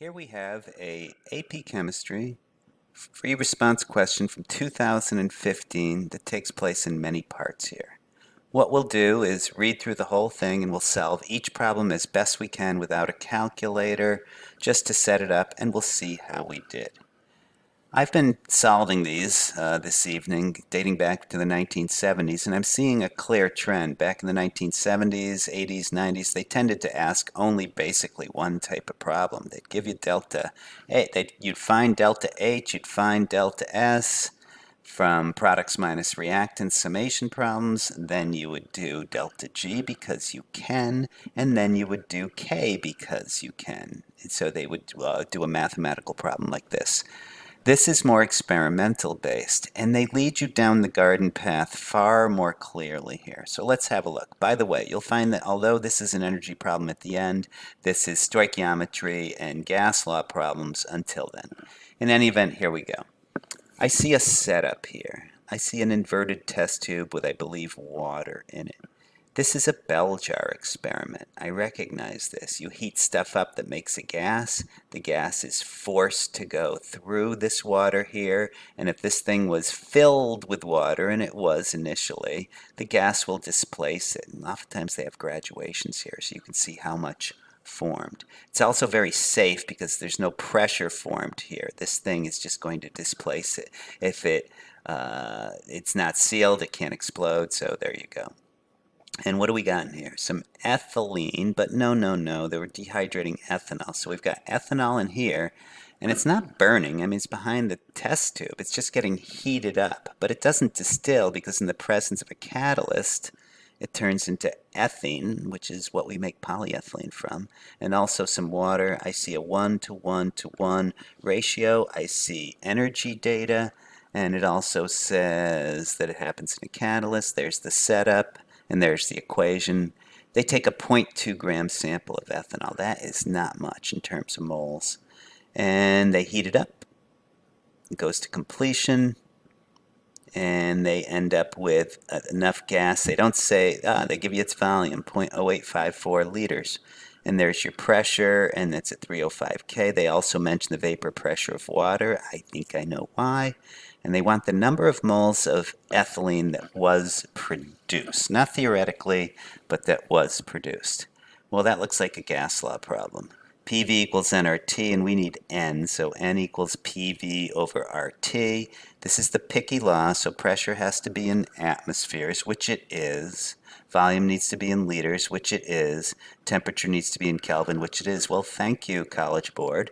Here we have a AP Chemistry free response question from 2015 that takes place in many parts here. What we'll do is read through the whole thing and we'll solve each problem as best we can without a calculator just to set it up, and we'll see how we did. I've been solving these this evening, dating back to the 1970s, and I'm seeing a clear trend. Back in the 1970s, 80s, 90s, they tended to ask only basically one type of problem. They'd give you delta A, you'd find delta H, you'd find delta S from products minus reactants summation problems, then you would do delta G because you can, and then you would do K because you can. And so they would do a mathematical problem like this. This is more experimental based, and they lead you down the garden path far more clearly here. So let's have a look. By the way, you'll find that although this is an energy problem at the end, this is stoichiometry and gas law problems until then. In any event, here we go. I see a setup here. I see an inverted test tube with, I believe, water in it. This is a bell jar experiment. I recognize this. You heat stuff up that makes a gas. The gas is forced to go through this water here, and if this thing was filled with water, and it was initially, the gas will displace it. And oftentimes they have graduations here, so you can see how much formed. It's also very safe because there's no pressure formed here. This thing is just going to displace it. If it's not sealed, it can't explode, so there you go. And what do we got in here? Some ethylene, but no, they were dehydrating ethanol. So we've got ethanol in here, and it's not burning. I mean, it's behind the test tube. It's just getting heated up, but it doesn't distill because in the presence of a catalyst, it turns into ethene, which is what we make polyethylene from, and also some water. I see a 1 to 1 to 1 ratio. I see energy data, and it also says that it happens in a catalyst. There's the setup. And there's the equation. They take a 0.2 gram sample of ethanol. That is not much in terms of moles. And they heat it up. It goes to completion. And they end up with enough gas. They don't say, they give you its volume, 0.0854 liters. And there's your pressure, and that's at 305 K. They also mention the vapor pressure of water. I think I know why. And they want the number of moles of ethylene that was produced. Not theoretically, but that was produced. Well, that looks like a gas law problem. PV equals nRT, and we need N, so N equals PV over RT. This is the picky law, so pressure has to be in atmospheres, which it is. Volume needs to be in liters, which it is. Temperature needs to be in Kelvin, which it is. Well, thank you, College Board.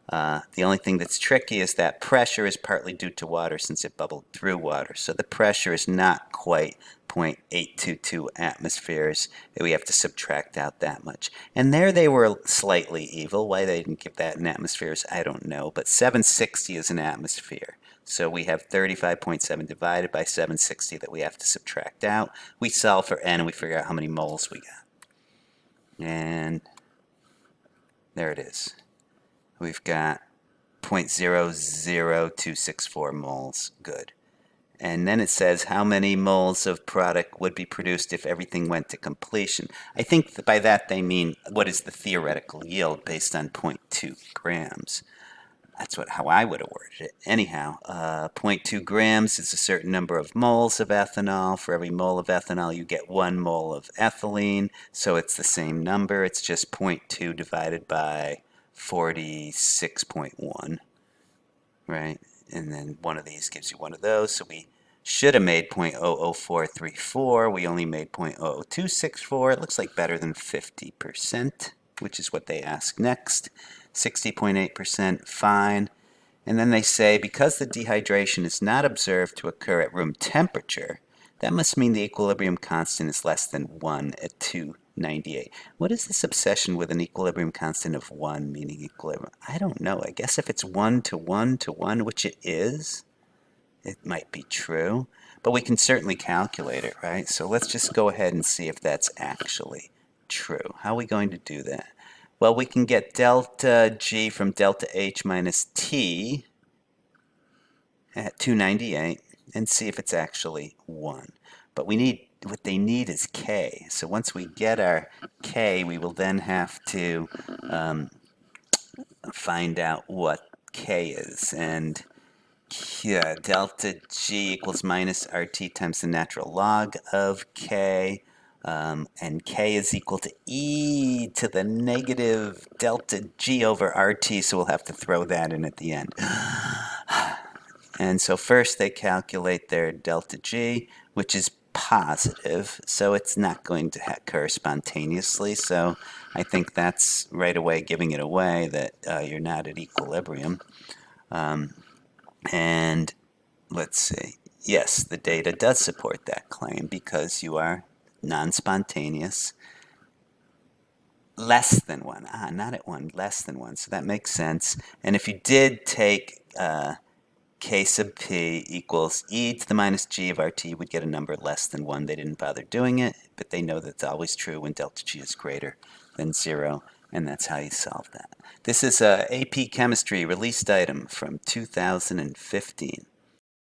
The only thing that's tricky is that pressure is partly due to water since it bubbled through water. So the pressure is not quite 0.822 atmospheres. We have to subtract out that much. And there they were slightly evil. Why they didn't give that in atmospheres, I don't know. But 760 is an atmosphere. So we have 35.7 divided by 760 that we have to subtract out. We solve for N and we figure out how many moles we got. And there it is. We've got 0.00264 moles. Good. And then it says how many moles of product would be produced if everything went to completion. I think that by that they mean what is the theoretical yield based on 0.2 grams. That's how I would have worded it. Anyhow, 0.2 grams is a certain number of moles of ethanol. For every mole of ethanol, you get 1 mole of ethylene. So it's the same number. It's just 0.2 divided by 46.1, right? And then one of these gives you one of those. So we should have made 0.00434. We only made 0.00264. It looks like better than 50%, which is what they ask next. 60.8%, fine. And then they say, because the dehydration is not observed to occur at room temperature, that must mean the equilibrium constant is less than 1 at 298. What is this obsession with an equilibrium constant of 1 meaning equilibrium? I don't know. I guess if it's 1 to 1 to 1, which it is, it might be true. But we can certainly calculate it, right? So let's just go ahead and see if that's actually true. How are we going to do that? Well, we can get delta G from delta H minus T at 298 and see if it's actually 1. But what they need is K. So once we get our K, we will then have to find out what K is. And yeah, delta G equals minus RT times the natural log of K. And K is equal to e to the negative delta G over RT, so we'll have to throw that in at the end. And so first they calculate their delta G, which is positive, so it's not going to occur spontaneously. So I think that's right away giving it away that you're not at equilibrium. And let's see. Yes, the data does support that claim because you are non-spontaneous. Less than one. Not at one, less than one. So that makes sense. And if you did take K sub p equals e to the minus g of rt, you would get a number less than 1. They didn't bother doing it, but they know that's always true when delta g is greater than 0, and that's how you solve that. This is a AP Chemistry released item from 2015.